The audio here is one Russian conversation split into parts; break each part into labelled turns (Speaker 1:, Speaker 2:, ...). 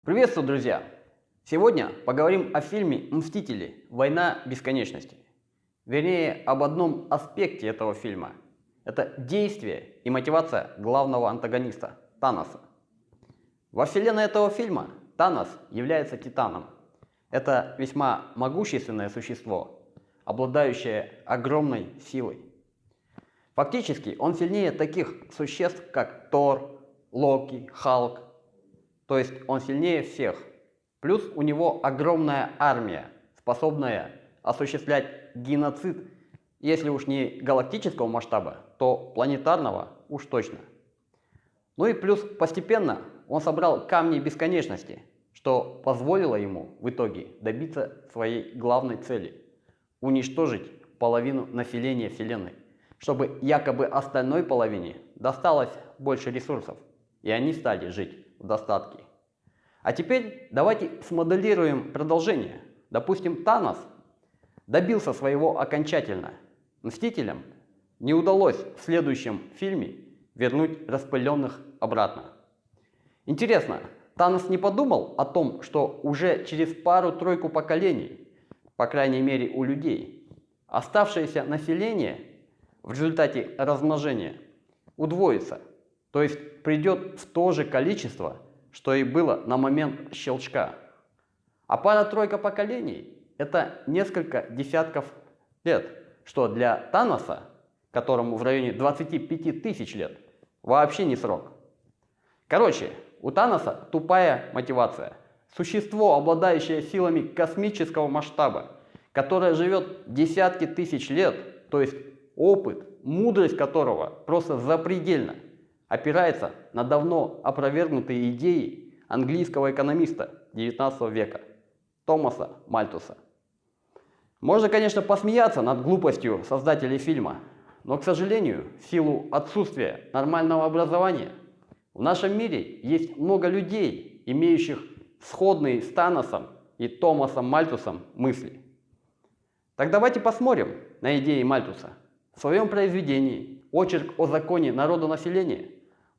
Speaker 1: Приветствую, друзья! Сегодня поговорим о фильме «Мстители. Война бесконечности». Вернее, об одном аспекте этого фильма. Это действие и мотивация главного антагониста – Таноса. Во вселенной этого фильма Танос является Титаном. Это весьма могущественное существо, обладающее огромной силой. Фактически он сильнее таких существ, как Тор, Локи, Халк. То есть он сильнее всех. Плюс у него огромная армия, способная осуществлять геноцид, если уж не галактического масштаба, то планетарного уж точно. Ну и плюс постепенно он собрал камни бесконечности, что позволило ему в итоге добиться своей главной цели – уничтожить половину населения Вселенной, чтобы якобы остальной половине досталось больше ресурсов, и они стали жить в достатке. А теперь давайте смоделируем продолжение. Допустим, Танос добился своего окончательно. Мстителям не удалось в следующем фильме вернуть распыленных обратно. Интересно, Танос не подумал о том, что уже через пару-тройку поколений, по крайней мере у людей, оставшееся население в результате размножения удвоится, то есть придет в то же количество, что и было на момент щелчка. А пара-тройка поколений – это несколько десятков лет, что для Таноса, которому в районе 25 тысяч лет, вообще не срок. Короче, у Таноса тупая мотивация. Существо, обладающее силами космического масштаба, которое живет десятки тысяч лет, то есть опыт, мудрость которого просто запредельна, опирается на давно опровергнутые идеи английского экономиста XIX века Томаса Мальтуса. Можно, конечно, посмеяться над глупостью создателей фильма, но, к сожалению, в силу отсутствия нормального образования, в нашем мире есть много людей, имеющих сходные с Таносом и Томасом Мальтусом мысли. Так давайте посмотрим на идеи Мальтуса. В своем произведении «Очерк о законе народонаселения»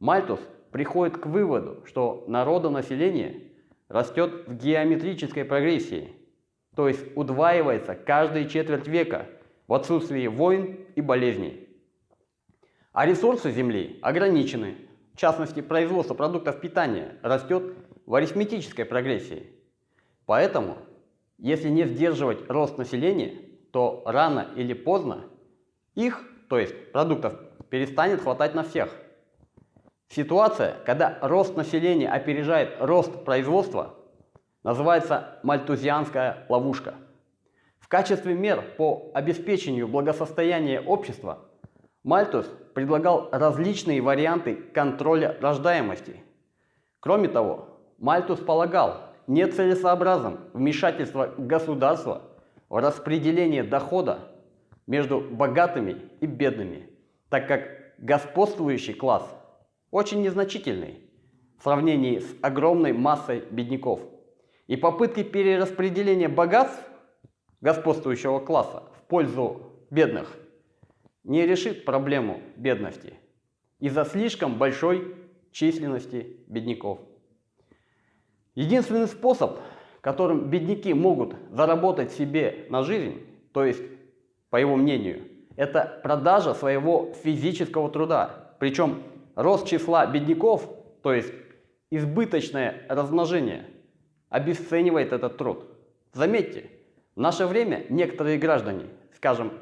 Speaker 1: Мальтус приходит к выводу, что народонаселение растет в геометрической прогрессии, то есть удваивается каждые четверть века в отсутствии войн и болезней. А ресурсы Земли ограничены, в частности производство продуктов питания растет в арифметической прогрессии. Поэтому, если не сдерживать рост населения, то рано или поздно их, то есть продуктов, перестанет хватать на всех. Ситуация, когда рост населения опережает рост производства, называется мальтузианская ловушка. В качестве мер по обеспечению благосостояния общества Мальтус предлагал различные варианты контроля рождаемости. Кроме того, Мальтус полагал нецелесообразным вмешательство государства в распределение дохода между богатыми и бедными, так как господствующий класс очень незначительный в сравнении с огромной массой бедняков. И попытки перераспределения богатств господствующего класса в пользу бедных не решит проблему бедности из-за слишком большой численности бедняков. Единственный способ, которым бедняки могут заработать себе на жизнь, то есть, по его мнению, это продажа своего физического труда. Причем рост числа бедняков, то есть избыточное размножение, обесценивает этот труд. Заметьте, в наше время некоторые граждане, скажем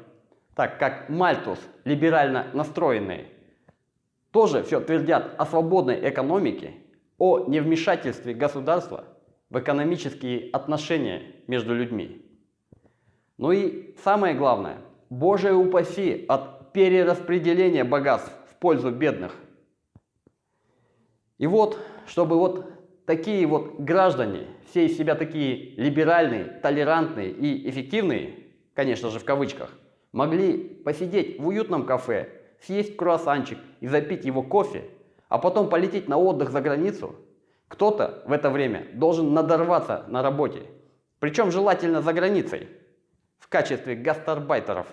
Speaker 1: так, как Мальтус, либерально настроенные, тоже все твердят о свободной экономике, о невмешательстве государства в экономические отношения между людьми. Ну и самое главное, Боже упаси от перераспределения богатств в пользу бедных. И вот, чтобы такие граждане, все из себя такие либеральные, толерантные и эффективные, конечно же в кавычках, могли посидеть в уютном кафе, съесть круассанчик и запить его кофе, а потом полететь на отдых за границу, кто-то в это время должен надорваться на работе, причем желательно за границей, в качестве гастарбайтеров,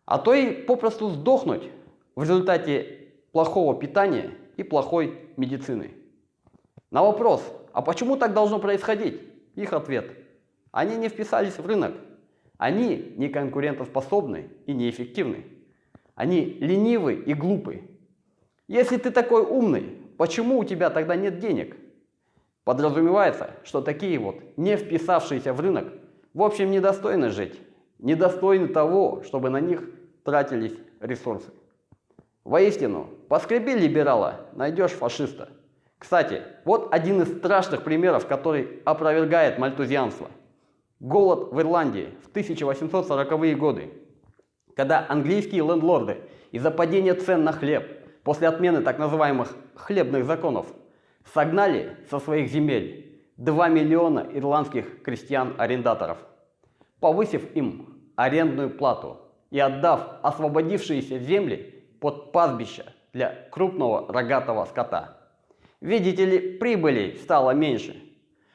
Speaker 1: а то и попросту сдохнуть в результате плохого питания и плохой медицины. На вопрос, а почему так должно происходить? Их ответ: они не вписались в рынок. Они не конкурентоспособны и неэффективны. Они ленивы и глупы. Если ты такой умный, почему у тебя тогда нет денег? Подразумевается, что такие вот не вписавшиеся в рынок в общем недостойны жить, недостойны того, чтобы на них тратились ресурсы. Воистину, поскреби либерала, найдешь фашиста. Кстати, вот один из страшных примеров, который опровергает мальтузианство. Голод в Ирландии в 1840-е годы, когда английские лендлорды из-за падения цен на хлеб после отмены так называемых хлебных законов согнали со своих земель 2 миллиона ирландских крестьян-арендаторов, повысив им арендную плату и отдав освободившиеся земли под пастбища для крупного рогатого скота. Видите ли, прибылей стало меньше.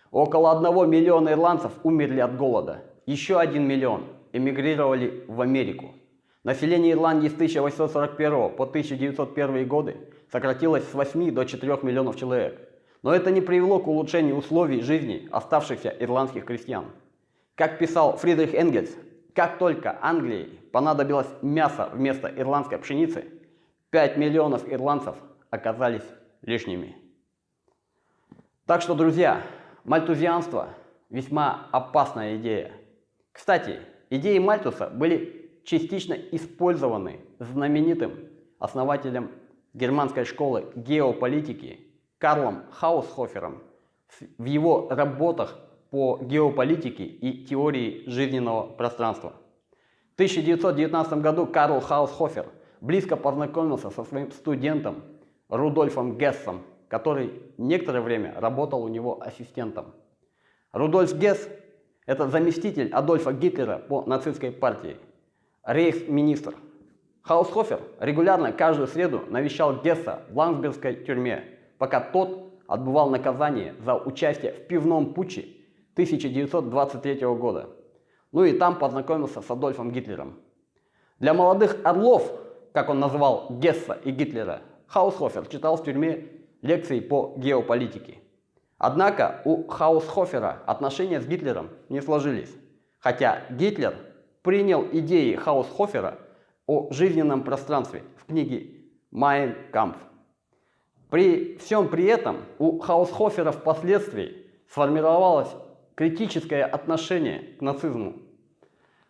Speaker 1: Около 1 миллиона ирландцев умерли от голода. Еще 1 миллион эмигрировали в Америку. Население Ирландии с 1841 по 1901 годы сократилось с 8 до 4 миллионов человек. Но это не привело к улучшению условий жизни оставшихся ирландских крестьян. Как писал Фридрих Энгельс, как только Англии понадобилось мясо вместо ирландской пшеницы, 5 миллионов ирландцев оказались лишними. Так что, друзья, мальтузианство – весьма опасная идея. Кстати, идеи Мальтуса были частично использованы знаменитым основателем германской школы геополитики Карлом Хаусхофером в его работах по геополитике и теории жизненного пространства. В 1919 году Карл Хаусхофер близко познакомился со своим студентом Рудольфом Гессом, который некоторое время работал у него ассистентом. Рудольф Гесс – это заместитель Адольфа Гитлера по нацистской партии, рейхсминистр. Хаусхофер регулярно каждую среду навещал Гесса в Ландсбергской тюрьме, пока тот отбывал наказание за участие в пивном путче 1923 года. Ну и там познакомился с Адольфом Гитлером. Для молодых орлов, как он называл Гесса и Гитлера, Хаусхофер читал в тюрьме лекции по геополитике. Однако у Хаусхофера отношения с Гитлером не сложились, хотя Гитлер принял идеи Хаусхофера о жизненном пространстве в книге «Mein Kampf». При всем при этом у Хаусхофера впоследствии сформировалось критическое отношение к нацизму.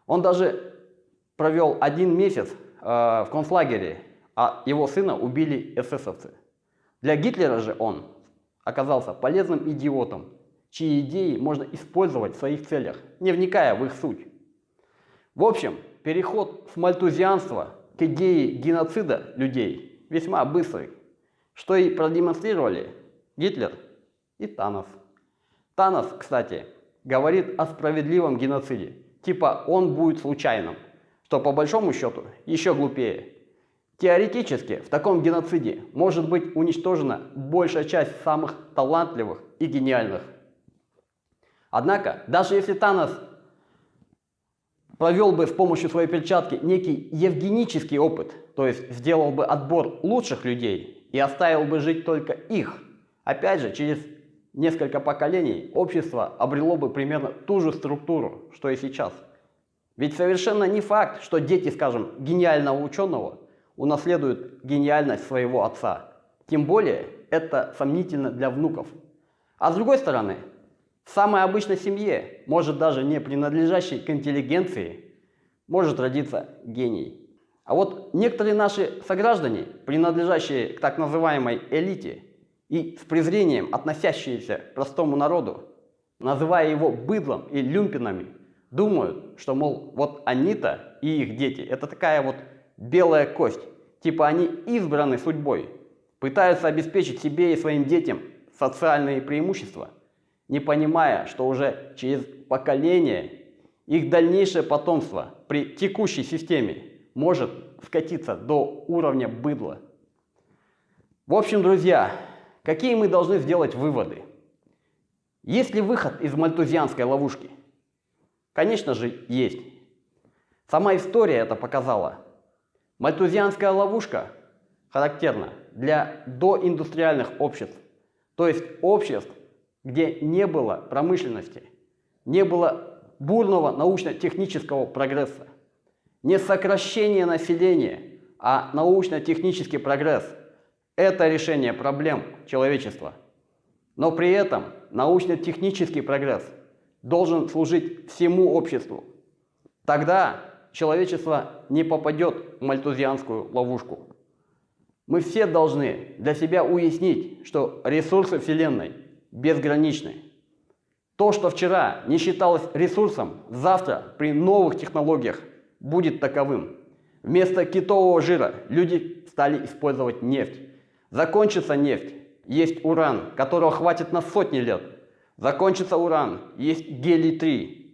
Speaker 1: Он даже провел 1 месяц в концлагере, а его сына убили эсэсовцы. Для Гитлера же он оказался полезным идиотом, чьи идеи можно использовать в своих целях, не вникая в их суть. В общем, переход с мальтузианства к идее геноцида людей весьма быстрый, что и продемонстрировали Гитлер и Танос. Танос, кстати, говорит о справедливом геноциде, типа он будет случайным, что по большому счету еще глупее. Теоретически в таком геноциде может быть уничтожена большая часть самых талантливых и гениальных. Однако, даже если Танос провел бы с помощью своей перчатки некий евгенический опыт, то есть сделал бы отбор лучших людей и оставил бы жить только их, опять же, через несколько поколений общество обрело бы примерно ту же структуру, что и сейчас. Ведь совершенно не факт, что дети, скажем, гениального ученого унаследуют гениальность своего отца. Тем более, это сомнительно для внуков. А с другой стороны, в самой обычной семье, может даже не принадлежащей к интеллигенции, может родиться гений. А вот некоторые наши сограждане, принадлежащие к так называемой элите и с презрением относящиеся к простому народу, называя его быдлом и люмпинами, думают, что, мол, вот они-то и их дети – это такая вот белая кость, типа они избраны судьбой, пытаются обеспечить себе и своим детям социальные преимущества, не понимая, что уже через поколение их дальнейшее потомство при текущей системе может скатиться до уровня быдла. В общем, друзья, какие мы должны сделать выводы? Есть ли выход из мальтузианской ловушки? Конечно же, есть. Сама история это показала. Мальтузианская ловушка характерна для доиндустриальных обществ, то есть обществ, где не было промышленности, не было бурного научно-технического прогресса, не сокращение населения, а научно-технический прогресс – это решение проблем человечества. Но при этом научно-технический прогресс должен служить всему обществу. Тогда человечество не попадет в мальтузианскую ловушку. Мы все должны для себя уяснить, что ресурсы Вселенной безграничны. То, что вчера не считалось ресурсом, завтра при новых технологиях будет таковым. Вместо китового жира люди стали использовать нефть. Закончится нефть, есть уран, которого хватит на сотни лет. Закончится уран, есть гелий-3.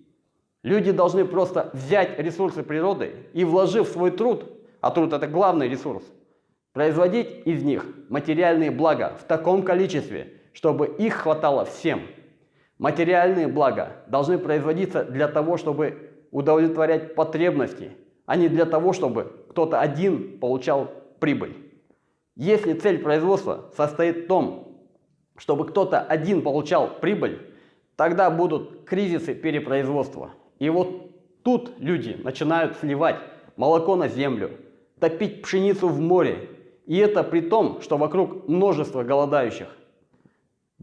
Speaker 1: Люди должны просто взять ресурсы природы и, вложив свой труд, а труд – это главный ресурс, производить из них материальные блага в таком количестве, чтобы их хватало всем. Материальные блага должны производиться для того, чтобы удовлетворять потребности, а не для того, чтобы кто-то один получал прибыль. Если цель производства состоит в том, чтобы кто-то один получал прибыль, тогда будут кризисы перепроизводства. И вот тут люди начинают сливать молоко на землю, топить пшеницу в море. И это при том, что вокруг множество голодающих.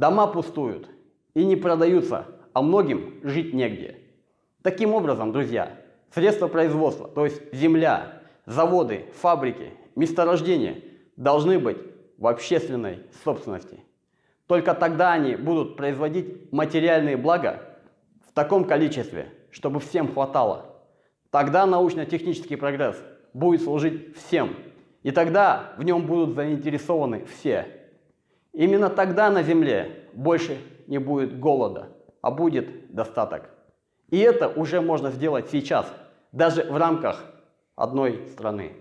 Speaker 1: Дома пустуют и не продаются, а многим жить негде. Таким образом, друзья, средства производства, то есть земля, заводы, фабрики, месторождения должны быть в общественной собственности. Только тогда они будут производить материальные блага в таком количестве, чтобы всем хватало. Тогда научно-технический прогресс будет служить всем. И тогда в нем будут заинтересованы все. Именно тогда на Земле больше не будет голода, а будет достаток. И это уже можно сделать сейчас, даже в рамках одной страны.